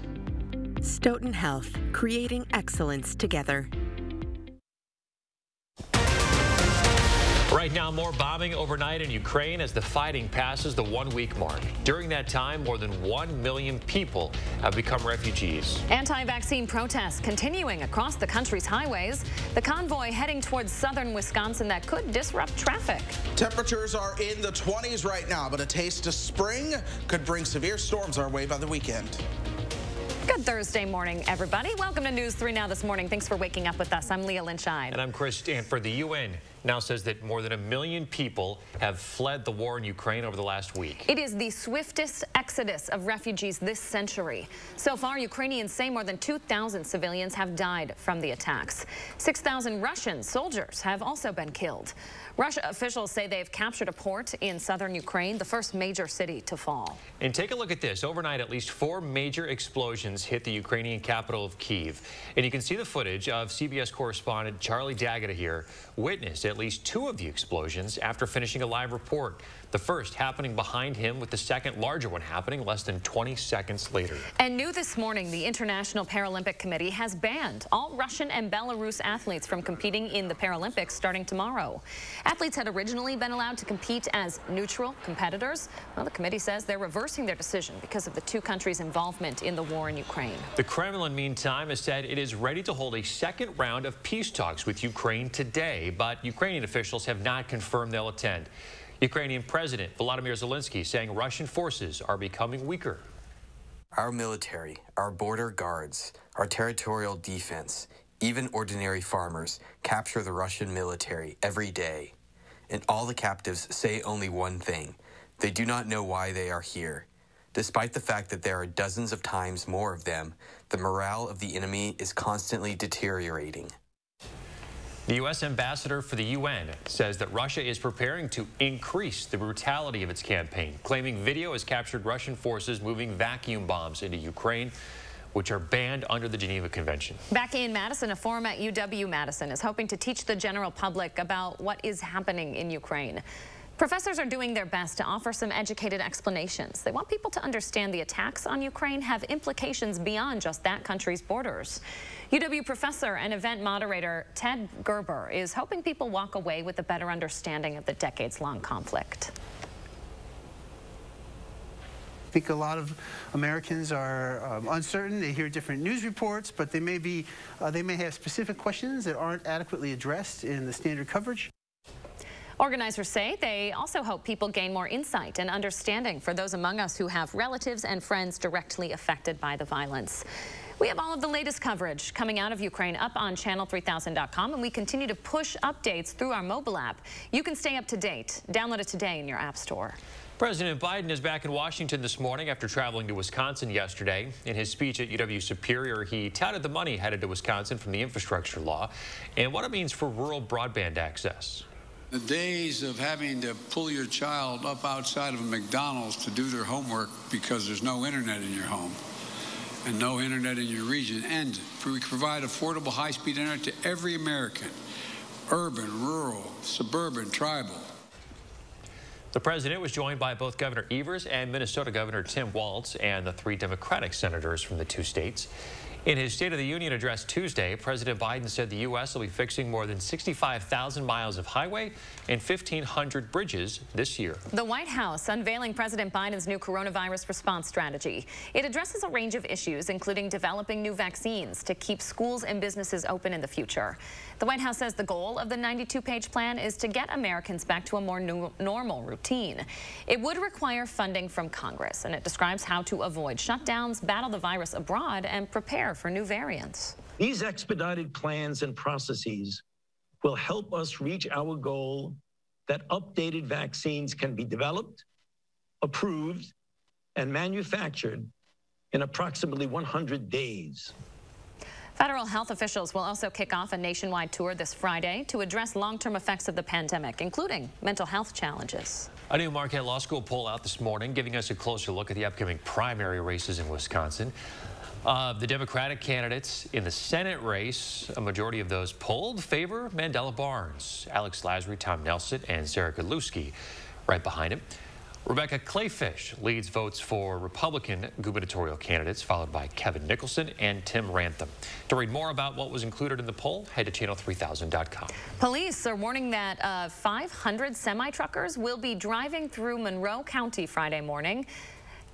Stoughton Health, creating excellence together. Right now, more bombing overnight in Ukraine as the fighting passes the one-week mark. During that time, more than 1 million people have become refugees. Anti-vaccine protests continuing across the country's highways. The convoy heading towards southern Wisconsin that could disrupt traffic. Temperatures are in the 20s right now, but a taste of spring could bring severe storms our way by the weekend. Good Thursday morning, everybody. Welcome to News 3 Now this morning. Thanks for waking up with us. I'm Leah Lynchine. And I'm Chris Stanford. The UN now says that more than 1 million people have fled the war in Ukraine over the last week. It is the swiftest exodus of refugees this century. So far, Ukrainians say more than 2,000 civilians have died from the attacks. 6,000 Russian soldiers have also been killed. Russia officials say they've captured a port in southern Ukraine, the first major city to fall. And take a look at this. Overnight, at least 4 major explosions hit the Ukrainian capital of Kyiv. And you can see the footage of CBS correspondent Charlie D'Agata here witnessed at least 2 of the explosions after finishing a live report. The first happening behind him, with the second larger one happening less than 20 seconds later. And new this morning, the International Paralympic Committee has banned all Russian and Belarus athletes from competing in the Paralympics starting tomorrow. Athletes had originally been allowed to compete as neutral competitors. Well, the committee says they're reversing their decision because of the 2 countries' involvement in the war in Ukraine. The Kremlin, meantime, has said it is ready to hold a second round of peace talks with Ukraine today, but Ukrainian officials have not confirmed they'll attend. Ukrainian President Volodymyr Zelensky saying Russian forces are becoming weaker. Our military, our border guards, our territorial defense, even ordinary farmers capture the Russian military every day. And all the captives say only one thing: they do not know why they are here. Despite the fact that there are dozens of times more of them, the morale of the enemy is constantly deteriorating. The U.S. ambassador for the UN says that Russia is preparing to increase the brutality of its campaign, claiming video has captured Russian forces moving vacuum bombs into Ukraine, which are banned under the Geneva Convention. Back in Madison, a forum at UW-Madison is hoping to teach the general public about what is happening in Ukraine. Professors are doing their best to offer some educated explanations. They want people to understand the attacks on Ukraine have implications beyond just that country's borders. UW professor and event moderator Ted Gerber is hoping people walk away with a better understanding of the decades-long conflict. I think a lot of Americans are uncertain. They hear different news reports, but they may have specific questions that aren't adequately addressed in the standard coverage. Organizers say they also hope people gain more insight and understanding for those among us who have relatives and friends directly affected by the violence. We have all of the latest coverage coming out of Ukraine up on channel3000.com, and we continue to push updates through our mobile app. You can stay up to date. Download it today in your app store. President Biden is back in Washington this morning after traveling to Wisconsin yesterday. In his speech at UW Superior, he touted the money headed to Wisconsin from the infrastructure law and what it means for rural broadband access. The days of having to pull your child up outside of a McDonald's to do their homework because there's no internet in your home and no internet in your region end. We provide affordable high-speed internet to every American, urban, rural, suburban, tribal. The president was joined by both Governor Evers and Minnesota Governor Tim Walz and the 3 Democratic senators from the 2 states. In his State of the Union address Tuesday, President Biden said the U.S. will be fixing more than 65,000 miles of highway and 1,500 bridges this year. The White House unveiling President Biden's new coronavirus response strategy. It addresses a range of issues, including developing new vaccines to keep schools and businesses open in the future. The White House says the goal of the 92-page plan is to get Americans back to a more normal routine. It would require funding from Congress, and it describes how to avoid shutdowns, battle the virus abroad, and prepare for new variants. These expedited plans and processes will help us reach our goal that updated vaccines can be developed, approved, and manufactured in approximately 100 days. Federal health officials will also kick off a nationwide tour this Friday to address long-term effects of the pandemic, including mental health challenges. A new Marquette Law School poll out this morning giving us a closer look at the upcoming primary races in Wisconsin. The Democratic candidates in the Senate race, a majority of those polled favor Mandela Barnes, Alex Lasry, Tom Nelson, and Sarah Godlewski right behind him. Rebecca Clayfish leads votes for Republican gubernatorial candidates, followed by Kevin Nicholson and Tim Rantham. To read more about what was included in the poll, head to channel3000.com. Police are warning that 500 semi-truckers will be driving through Monroe County Friday morning.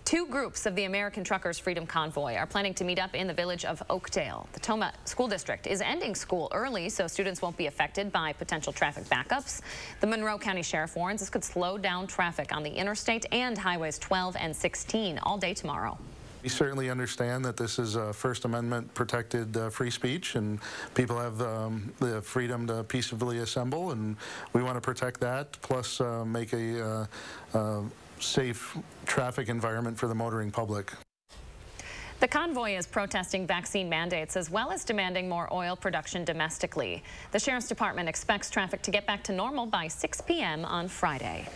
Two groups of the American Truckers Freedom Convoy are planning to meet up in the village of Oakdale. The Toma School District is ending school early, so students won't be affected by potential traffic backups. The Monroe County Sheriff warns this could slow down traffic on the interstate and highways 12 and 16 all day tomorrow. We certainly understand that this is a First Amendment protected free speech, and people have the freedom to peacefully assemble, and we want to protect that, plus make a safe traffic environment for the motoring public. The convoy is protesting vaccine mandates as well as demanding more oil production domestically. The Sheriff's Department expects traffic to get back to normal by 6 p.m. on Friday.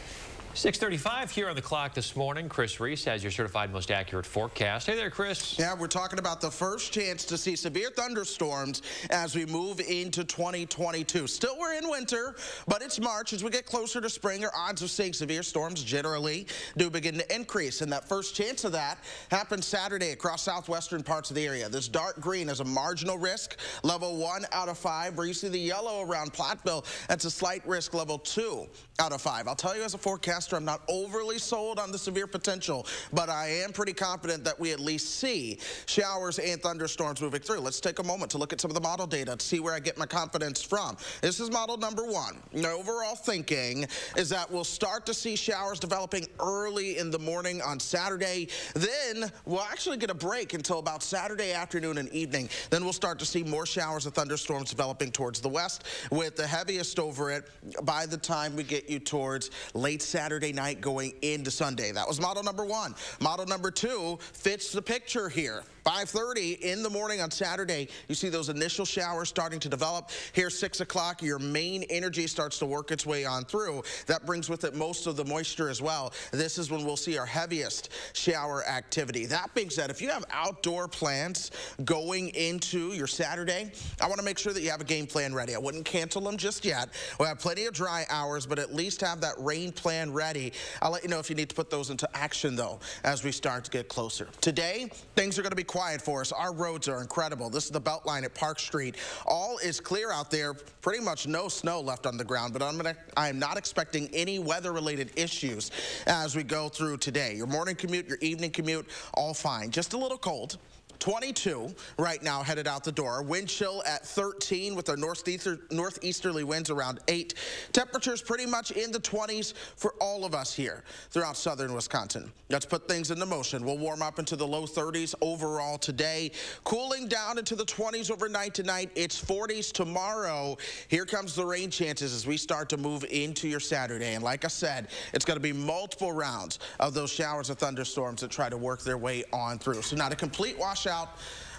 6:35 here on the clock this morning. Chris Reese has your certified most accurate forecast. Hey there, Chris. Yeah, we're talking about the first chance to see severe thunderstorms as we move into 2022. Still, we're in winter, but it's March. As we get closer to spring, our odds of seeing severe storms generally do begin to increase. And that first chance of that happens Saturday across southwestern parts of the area. This dark green is a marginal risk, level 1 out of 5. Where you see the yellow around Platteville, that's a slight risk, level 2 out of 5. I'll tell you as a forecaster, I'm not overly sold on the severe potential, but I am pretty confident that we at least see showers and thunderstorms moving through. Let's take a moment to look at some of the model data to see where I get my confidence from. This is model number 1. My overall thinking is that we'll start to see showers developing early in the morning on Saturday. Then we'll actually get a break until about Saturday afternoon and evening. Then we'll start to see more showers and thunderstorms developing towards the west, with the heaviest over it by the time we get you towards late Saturday night going into Sunday. That was model number 1. Model number 2 fits the picture here. 5:30 in the morning on Saturday, you see those initial showers starting to develop. Here, 6 o'clock, your main energy starts to work its way on through. That brings with it most of the moisture as well. This is when we'll see our heaviest shower activity. That being said, if you have outdoor plans going into your Saturday, I want to make sure that you have a game plan ready. I wouldn't cancel them just yet. We'll have plenty of dry hours, but at least have that rain plan ready. I'll let you know if you need to put those into action, though, as we start to get closer. Today, things are going to be quiet for us. Our roads are incredible. This is the Beltline at Park Street. All is clear out there. Pretty much no snow left on the ground, but I am not expecting any weather-related issues as we go through today. Your morning commute, your evening commute, all fine. Just a little cold. 22 right now headed out the door. Wind chill at 13 with our northeasterly winds around 8. Temperatures pretty much in the 20s for all of us here throughout southern Wisconsin. Let's put things into motion. We'll warm up into the low 30s overall today. Cooling down into the 20s overnight tonight. It's 40s tomorrow. Here comes the rain chances as we start to move into your Saturday. And like I said, it's going to be multiple rounds of those showers of thunderstorms that try to work their way on through. So not a complete washout,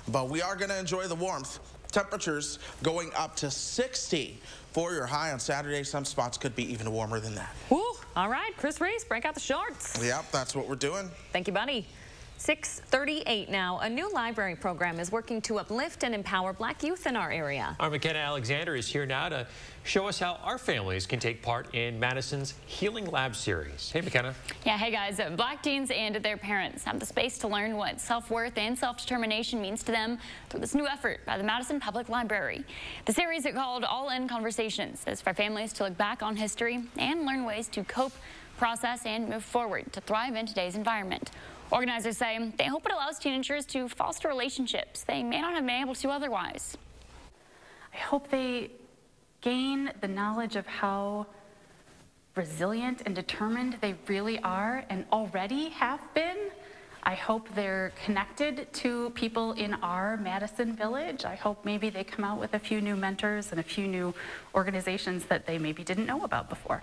but we are going to enjoy the warmth. Temperatures going up to 60 for your high on Saturday. Some spots could be even warmer than that. Woo. All right, Chris Reese, break out the shorts. Yep, that's what we're doing. Thank you, buddy. 6:38 now. A new library program is working to uplift and empower Black youth in our area. Our McKenna Alexander is here now to show us how our families can take part in Madison's Healing Lab series. Hey, McKenna. Yeah, hey guys. Black teens and their parents have the space to learn what self-worth and self-determination means to them through this new effort by the Madison Public Library. The series is called All In Conversations. It's for families to look back on history and learn ways to cope, process, and move forward to thrive in today's environment. Organizers say they hope it allows teenagers to foster relationships they may not have been able to otherwise. I hope they gain the knowledge of how resilient and determined they really are and already have been. I hope they're connected to people in our Madison village. I hope maybe they come out with a few new mentors and a few new organizations that they maybe didn't know about before.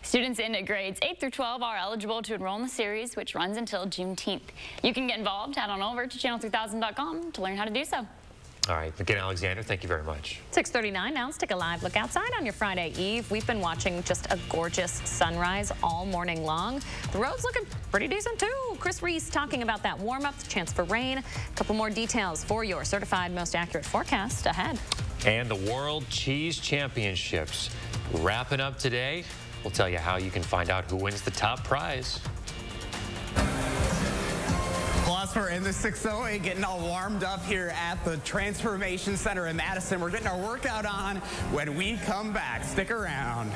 Students in grades 8 through 12 are eligible to enroll in the series, which runs until Juneteenth. You can get involved. Head on over to channel3000.com to learn how to do so. All right, McKenna Alexander, thank you very much. 6:39 now. Let's take a live look outside on your Friday Eve. We've been watching just a gorgeous sunrise all morning long. The road's looking pretty decent too. Chris Reese talking about that warm-up, chance for rain. A couple more details for your certified most accurate forecast ahead. And the World Cheese Championships wrapping up today. We'll tell you how you can find out who wins the top prize. Plus, we're in the 608 getting all warmed up here at the Transformation Center in Madison. We're getting our workout on when we come back. Stick around.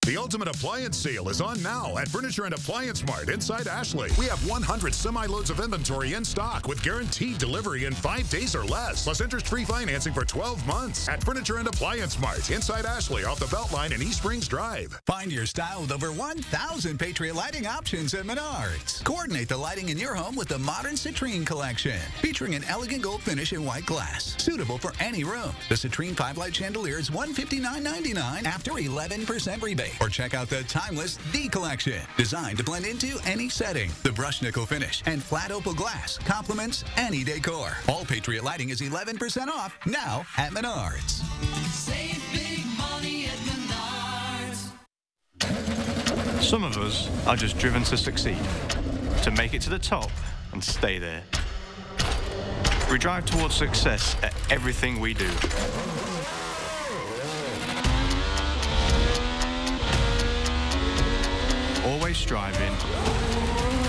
The Ultimate Appliance Sale is on now at Furniture and Appliance Mart inside Ashley. We have 100 semi-loads of inventory in stock with guaranteed delivery in 5 days or less, plus interest-free financing for 12 months at Furniture and Appliance Mart inside Ashley off the Beltline and East Springs Drive. Find your style with over 1,000 Patriot lighting options at Menards. Coordinate the lighting in your home with the modern Citrine collection, featuring an elegant gold finish in white glass, suitable for any room. The Citrine 5-light chandelier is $159.99 after 11% rebate. Or check out the timeless D collection, designed to blend into any setting. The brushed nickel finish and flat opal glass complements any decor. All Patriot lighting is 11% off now at Menards. Save big money at Menards. Some of us are just driven to succeed, to make it to the top and stay there. We drive towards success at everything we do. Always striving,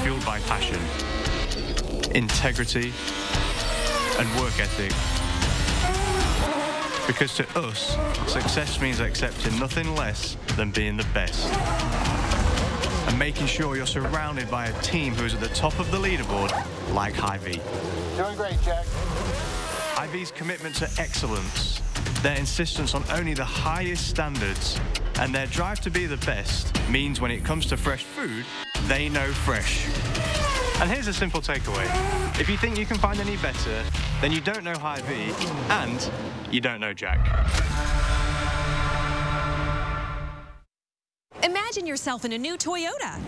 fueled by passion, integrity, and work ethic. Because to us, success means accepting nothing less than being the best. And making sure you're surrounded by a team who's at the top of the leaderboard, like Hy-Vee. Doing great, Jack. Hy-Vee's commitment to excellence, their insistence on only the highest standards, and their drive to be the best means when it comes to fresh food, they know fresh. And here's a simple takeaway. If you think you can find any better, then you don't know Hy-Vee and you don't know Jack. Imagine yourself in a new Toyota.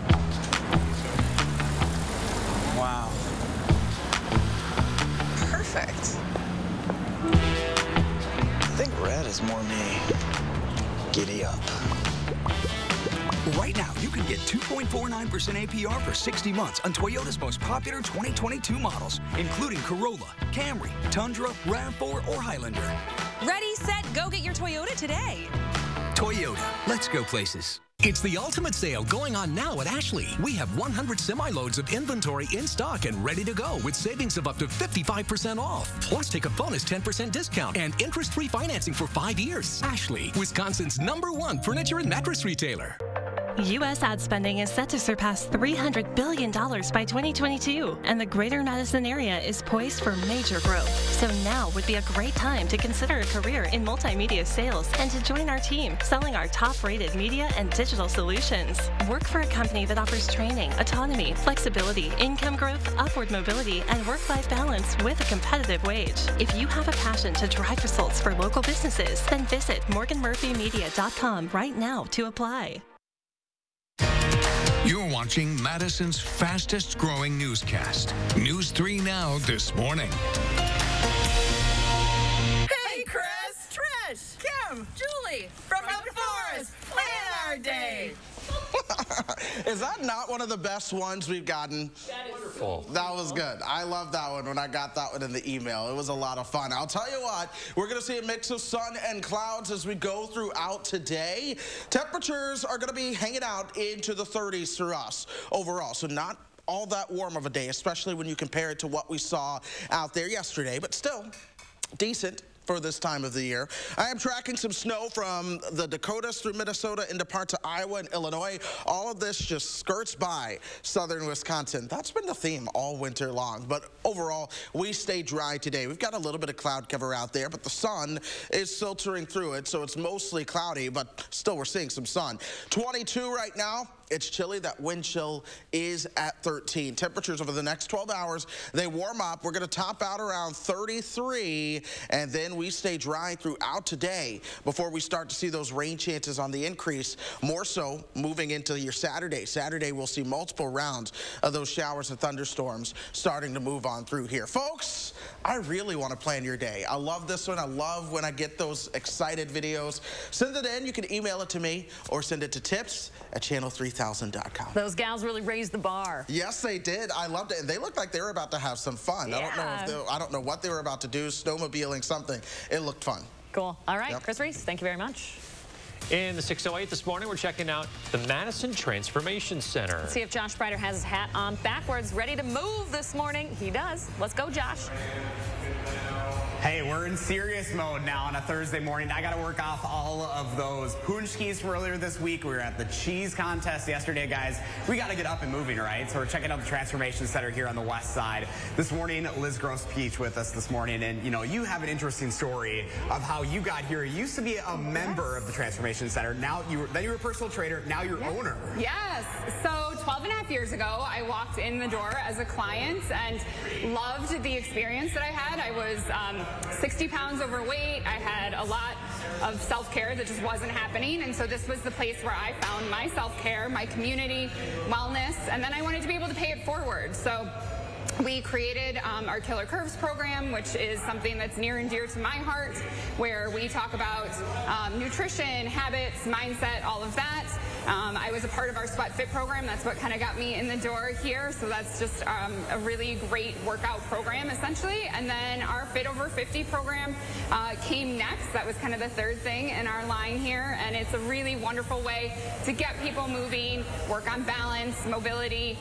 Wow. Perfect. I think red is more me. Giddy up. Right now, you can get 2.49% APR for 60 months on Toyota's most popular 2022 models, including Corolla, Camry, Tundra, RAV4, or Highlander. Ready, set, go get your Toyota today. Toyota, let's go places. It's the ultimate sale going on now at Ashley. We have 100 semi-loads of inventory in stock and ready to go with savings of up to 55% off. Plus, take a bonus 10% discount and interest-free financing for 5 years. Ashley, Wisconsin's #1 furniture and mattress retailer. U.S. ad spending is set to surpass $300 billion by 2022, and the greater Madison area is poised for major growth. So now would be a great time to consider a career in multimedia sales and to join our team selling our top-rated media and digital solutions. Work for a company that offers training, autonomy, flexibility, income growth, upward mobility, and work-life balance with a competitive wage. If you have a passion to drive results for local businesses, then visit morganmurphymedia.com right now to apply. You're watching Madison's fastest growing newscast. News 3 Now this morning. Hey, Chris, Trish, Kim, Julie, from the forest, plan our day. Is that not one of the best ones we've gotten? That is wonderful. That was good. I love that one when I got that one in the email. It was a lot of fun. I'll tell you what, we're going to see a mix of sun and clouds as we go throughout today. Temperatures are going to be hanging out into the 30s for us overall, so not all that warm of a day, especially when you compare it to what we saw out there yesterday, but still decent for this time of the year. I am tracking some snow from the Dakotas through Minnesota into parts of Iowa and Illinois. All of this just skirts by southern Wisconsin. That's been the theme all winter long, but overall, we stay dry today. We've got a little bit of cloud cover out there, but the sun is filtering through it, so it's mostly cloudy, but still we're seeing some sun. 22 right now. It's chilly. That wind chill is at 13. Temperatures over the next 12 hours, they warm up. We're going to top out around 33, and then we stay dry throughout today before we start to see those rain chances on the increase, more so moving into your Saturday. Saturday, we'll see multiple rounds of those showers and thunderstorms starting to move on through here. Folks, I really want to plan your day. I love this one. I love when I get those excited videos. Send it in. You can email it to me or send it to tips@channel3000.com. Those gals really raised the bar. Yes, they did. I loved it. And they looked like they were about to have some fun. Yeah. I don't know what they were about to do, snowmobiling, something. It looked fun. Cool. All right, Yep. Chris Reese, thank you very much. In the 608 this morning, we're checking out the Madison Transformation Center. Let's see if Josh Brider has his hat on backwards, ready to move this morning. He does. Let's go, Josh. Hey, we're in serious mode now on a Thursday morning. I got to work off all of those punchkis from earlier this week. We were at the cheese contest yesterday, guys. We got to get up and moving, right? So we're checking out the Transformation Center here on the west side. This morning, Liz Gross-Peach with us this morning. And, you know, you have an interesting story of how you got here. You used to be a member of the Transformation Center. Now you were a personal trainer. Now you're owner. Yes. So 12 and a half years ago, I walked in the door as a client and loved the experience that I had. I was 60 pounds overweight. I had a lot of self-care that just wasn't happening. And so this was the place where I found my self-care, my community, wellness, and then I wanted to be able to pay it forward. So we created our Killer Curves program, which is something that's near and dear to my heart, where we talk about nutrition, habits, mindset, all of that. I was a part of our Sweat Fit program. That's what kind of got me in the door here. So that's just a really great workout program, essentially. And then our Fit Over 50 program came next. That was kind of the third thing in our line here. And it's a really wonderful way to get people moving, work on balance, mobility,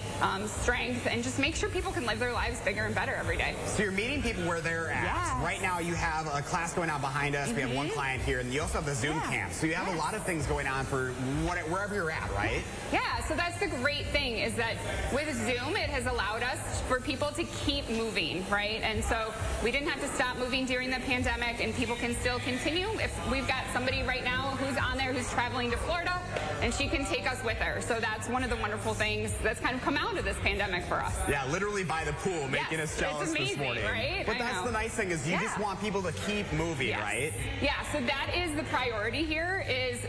strength, and just make sure people can live their lives bigger and better every day. So you're meeting people where they're at. Yes. Right now you have a class going on behind us. We have one client here, and you also have the Zoom camp. So you have a lot of things going on for wherever you're at, right? Yeah, so that's the great thing is that with Zoom, it has allowed us for people to keep moving, right? And so we didn't have to stop moving during the pandemic, and people can still continue. If we've got somebody right now who's on there who's traveling to Florida, and she can take us with her. So that's one of the wonderful things that's kind of come out of this pandemic for us. Yeah, literally by the pool, making us jealous it's amazing, this morning. Right? But that's the nice thing is you just want people to keep moving, right? Yeah, so that is the priority here is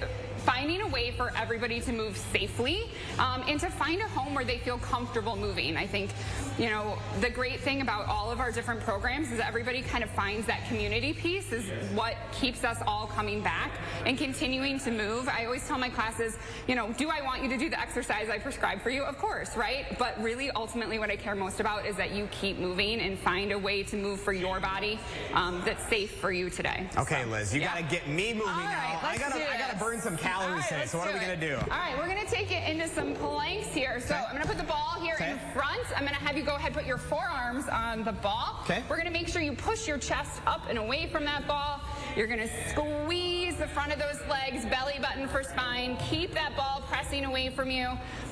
finding a way for everybody to move safely and to find a home where they feel comfortable moving. I think, you know, the great thing about all of our different programs is everybody kind of finds that community piece is what keeps us all coming back and continuing to move. I always tell my classes, you know, do I want you to do the exercise I prescribe for you? Of course, right? But really, ultimately, what I care most about is that you keep moving and find a way to move for your body that's safe for you today. Okay, so, Liz, you got to get me moving now. I got to burn some calories today, so what are we going to do? All right, we're going to take it into some planks here. So I'm going to put the ball here in front. I'm going to have you go ahead and put your forearms on the ball. Okay. We're going to make sure you push your chest up and away from that ball. You're going to squeeze the front of those legs, belly button for spine. Keep that ball pressing away from you.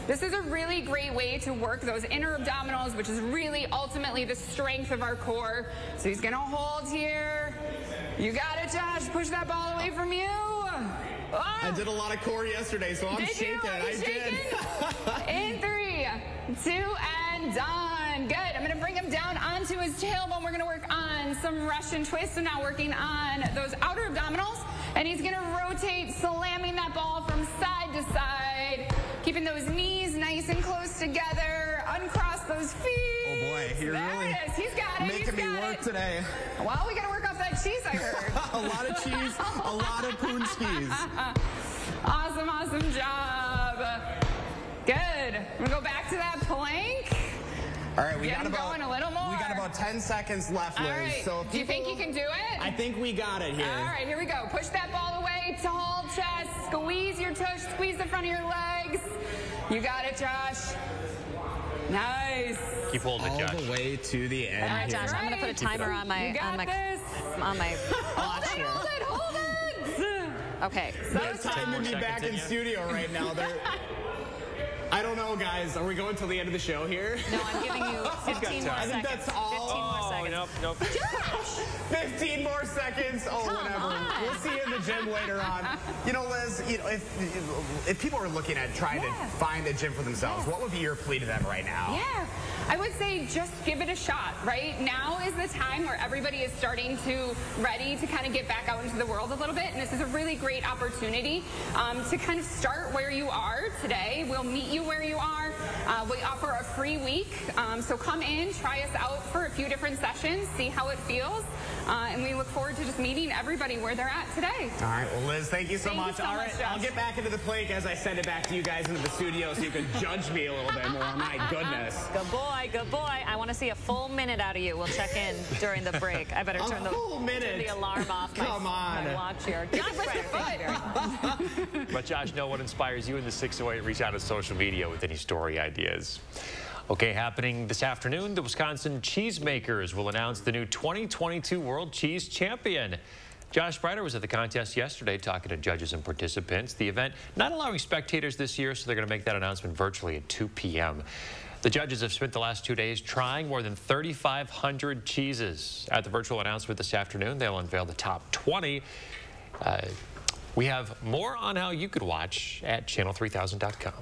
This is a really great way to work those inner abdominals, which is really ultimately the strength of our core. So he's going to hold here. You got it, Josh. Push that ball away from you. Oh. I did a lot of core yesterday, so I'm shaking. I did. In 3, 2, and done. Good. I'm going to bring him down onto his tailbone. We're going to work on some Russian twists, and now working on those outer abdominals. And he's going to rotate, slamming that ball from side to side, keeping those knees nice and close together. Uncross those feet. Oh boy, you're really He's got it. making me work today. Well, we got to work off that cheese, I heard. A lot of cheese, a lot of punchkis. Awesome, awesome job. Good. I'm going to go back to that plank. All right, we got going a little more. We got about 10 seconds left, Liz. All right. So do you think you can do it? I think we got it here. All right, here we go. Push that ball away, tall chest, squeeze your tush, squeeze the front of your legs. You got it, Josh. Nice. Keep holding it, Josh. All the way to the end. All right, Josh. I'm going to put a timer on my watch here. Hold it. Okay. They're timing me back in studio right now. I don't know, guys. Are we going till the end of the show here? No, I'm giving you 15 more seconds. I think that's all. 15 more seconds. Oh, nope. 15 more seconds. Oh, Come whatever. on. We'll see you in the gym later on. You know, Liz, if people are looking at trying to find a gym for themselves, what would be your plea to them right now? Yeah, I would say just give it a shot, right? Now is the time where everybody is starting to ready to kind of get back out into the world a little bit, and this is a really great opportunity to kind of start where you are today. We'll meet you where you are. We offer a free week, so come in, try us out for a few different sessions, see how it feels, and we look forward to just meeting everybody where they're at today. All right, well, Liz, thank you so much. All right, I'll get back into the plank as I send it back to you guys into the studio so you can judge me a little bit more. My goodness. Good boy, good boy. I want to see a full minute out of you. We'll check in during the break. I better turn the alarm off my watch here. Josh Spreader, thank you very much. But Josh, know what inspires you in the 608. Reach out on social media with any story ideas. Okay, happening this afternoon, the Wisconsin Cheesemakers will announce the new 2022 World Cheese Champion. Josh Spreader was at the contest yesterday talking to judges and participants. The event not allowing spectators this year, so they're going to make that announcement virtually at 2 p.m. The judges have spent the last 2 days trying more than 3,500 cheeses. At the virtual announcement this afternoon, they'll unveil the top 20. We have more on how you could watch at channel3000.com.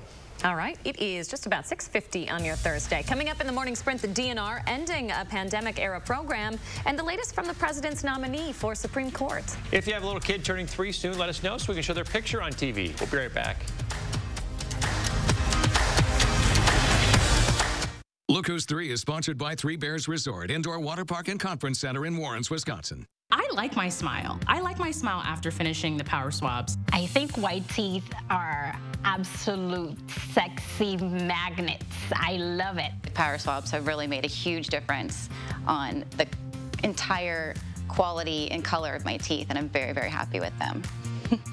All right, it is just about 6:50 on your Thursday. Coming up in the morning sprint, the DNR ending a pandemic-era program, and the latest from the president's nominee for Supreme Court. If you have a little kid turning 3 soon, let us know so we can show their picture on TV. We'll be right back. Look Who's 3 is sponsored by Three Bears Resort, Indoor Water Park and Conference Center in Warrens, Wisconsin. I like my smile. I like my smile after finishing the power swabs. I think white teeth are absolute sexy magnets. I love it. Power swabs have really made a huge difference on the entire quality and color of my teeth, and I'm very, very happy with them.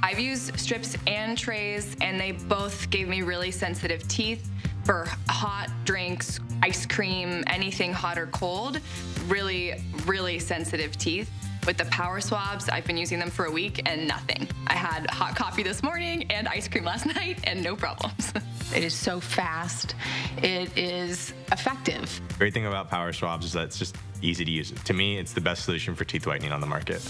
I've used strips and trays, and they both gave me really sensitive teeth for hot drinks, ice cream, anything hot or cold. Really, really sensitive teeth. With the power swabs, I've been using them for a week and nothing. I had hot coffee this morning and ice cream last night and no problems. It is so fast. It is effective. The great thing about power swabs is that it's just easy to use. To me, it's the best solution for teeth whitening on the market.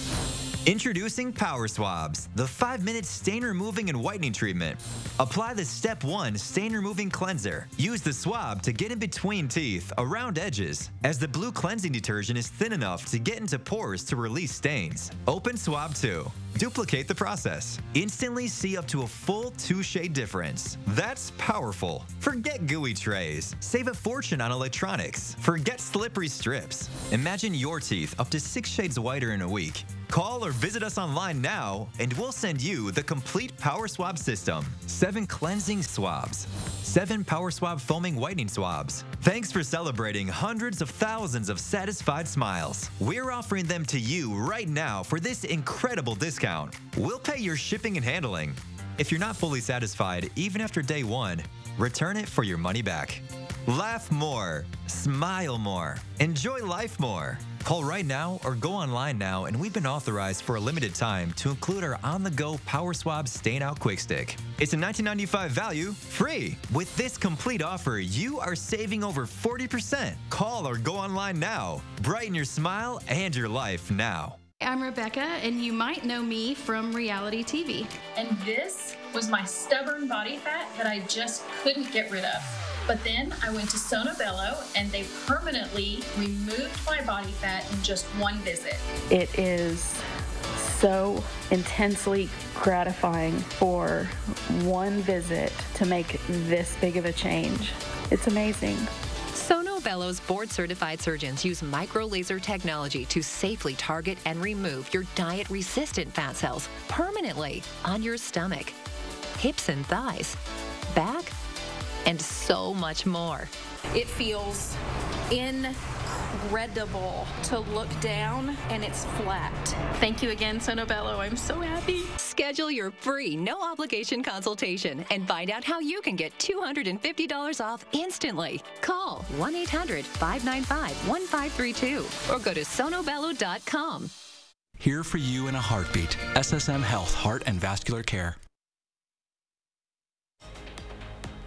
Introducing Power Swabs, the 5-minute stain removing and whitening treatment. Apply the Step 1 stain removing cleanser. Use the swab to get in between teeth, around edges, as the blue cleansing detergent is thin enough to get into pores to release stains. Open Swab 2. Duplicate the process. Instantly see up to a full 2-shade difference. That's powerful. Forget gooey trays. Save a fortune on electronics. Forget slippery strips. Imagine your teeth up to 6 shades whiter in a week. Call or visit us online now, and we'll send you the complete Power Swab system. 7 cleansing swabs. 7 Power Swab foaming whitening swabs. Thanks for celebrating hundreds of thousands of satisfied smiles. We're offering them to you right now for this incredible discount. We'll pay your shipping and handling. If you're not fully satisfied, even after day 1, return it for your money back. Laugh more. Smile more. Enjoy life more. Call right now or go online now, and we've been authorized for a limited time to include our on-the-go Power Swab Stain Out Quick Stick. It's a $19.95 value, free. With this complete offer, you are saving over 40%. Call or go online now. Brighten your smile and your life now. I'm Rebecca, and you might know me from reality TV. And this was my stubborn body fat that I just couldn't get rid of. But then I went to Sono Bello, and they permanently removed my body fat in just one visit. It is so intensely gratifying for one visit to make this big of a change. It's amazing. Sono Bello's board-certified surgeons use micro-laser technology to safely target and remove your diet-resistant fat cells permanently on your stomach, hips and thighs, back, and so much more. It feels incredible to look down, and it's flat. Thank you again, Sono Bello. I'm so happy. Schedule your free, no-obligation consultation and find out how you can get $250 off instantly. Call 1-800-595-1532 or go to sonobello.com. Here for you in a heartbeat. SSM Health Heart and Vascular Care.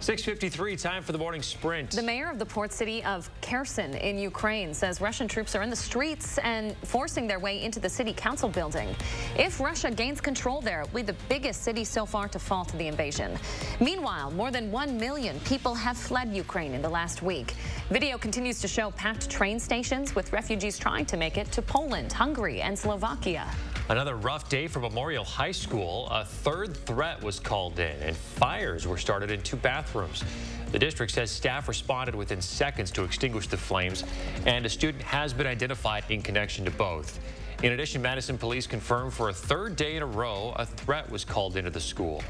6:53, time for the morning sprint. The mayor of the port city of Kherson in Ukraine says Russian troops are in the streets and forcing their way into the city council building. If Russia gains control there, it will be the biggest city so far to fall to the invasion. Meanwhile, more than 1 million people have fled Ukraine in the last week. Video continues to show packed train stations with refugees trying to make it to Poland, Hungary, and Slovakia. Another rough day for Memorial High School. A third threat was called in and fires were started in 2 bathrooms. The district says staff responded within seconds to extinguish the flames, and a student has been identified in connection to both. In addition, Madison police confirmed for a 3rd day in a row a threat was called into the school.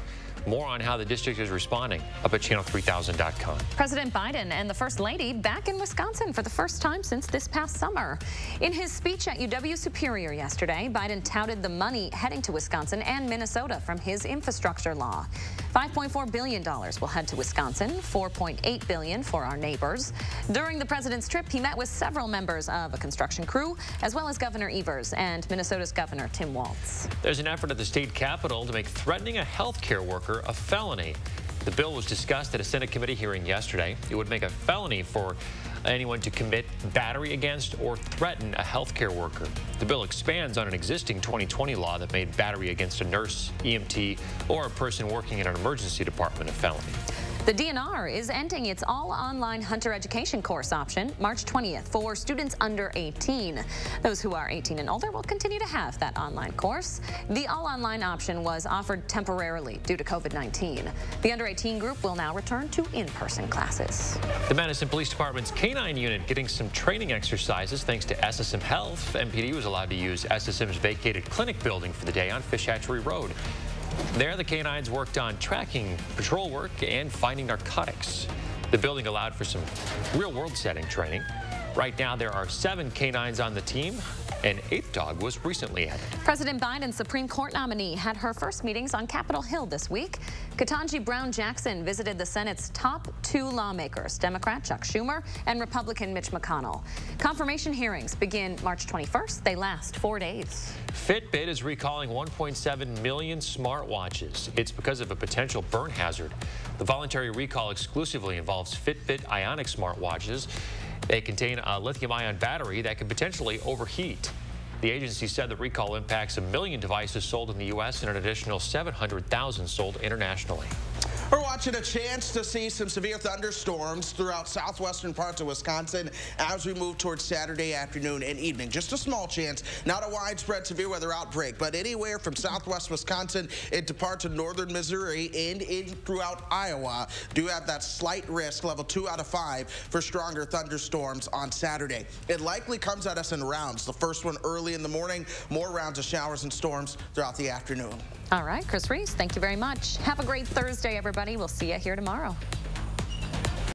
More on how the district is responding up at channel3000.com. President Biden and the First Lady back in Wisconsin for the first time since this past summer. In his speech at UW Superior yesterday, Biden touted the money heading to Wisconsin and Minnesota from his infrastructure law. $5.4 billion will head to Wisconsin, $4.8 billion for our neighbors. During the president's trip, he met with several members of a construction crew, as well as Governor Evers and Minnesota's Governor Tim Walz. There's an effort at the state capitol to make threatening a health care worker a felony. The bill was discussed at a Senate committee hearing yesterday. It would make a felony for anyone to commit battery against or threaten a healthcare worker. The bill expands on an existing 2020 law that made battery against a nurse, EMT, or a person working in an emergency department a felony. The DNR is ending its all-online hunter education course option March 20th for students under 18. Those who are 18 and older will continue to have that online course. The all-online option was offered temporarily due to COVID-19. The under 18 group will now return to in-person classes. The Madison Police Department's K-9 unit getting some training exercises thanks to SSM Health. MPD was allowed to use SSM's vacated clinic building for the day on Fish Hatchery Road. There, the K-9s worked on tracking patrol work and finding narcotics. The building allowed for some real-world setting training. Right now, there are 7 K-9s on the team. An 8th dog was recently added. President Biden's Supreme Court nominee had her first meetings on Capitol Hill this week. Ketanji Brown Jackson visited the Senate's top 2 lawmakers, Democrat Chuck Schumer and Republican Mitch McConnell. Confirmation hearings begin March 21st. They last 4 days. Fitbit is recalling 1.7 million smartwatches. It's because of a potential burn hazard. The voluntary recall exclusively involves Fitbit Ionic smartwatches. They contain a lithium-ion battery that can potentially overheat. The agency said the recall impacts 1 million devices sold in the U.S. and an additional 700,000 sold internationally. We're watching a chance to see some severe thunderstorms throughout southwestern parts of Wisconsin as we move towards Saturday afternoon and evening. Just a small chance, not a widespread severe weather outbreak, but anywhere from southwest Wisconsin into parts of northern Missouri and in throughout Iowa do have that slight risk, level 2 out of 5, for stronger thunderstorms on Saturday. It likely comes at us in rounds. The first one early in the morning, more rounds of showers and storms throughout the afternoon. All right, Chris Reese, thank you very much. Have a great Thursday, everybody. We'll see you here tomorrow.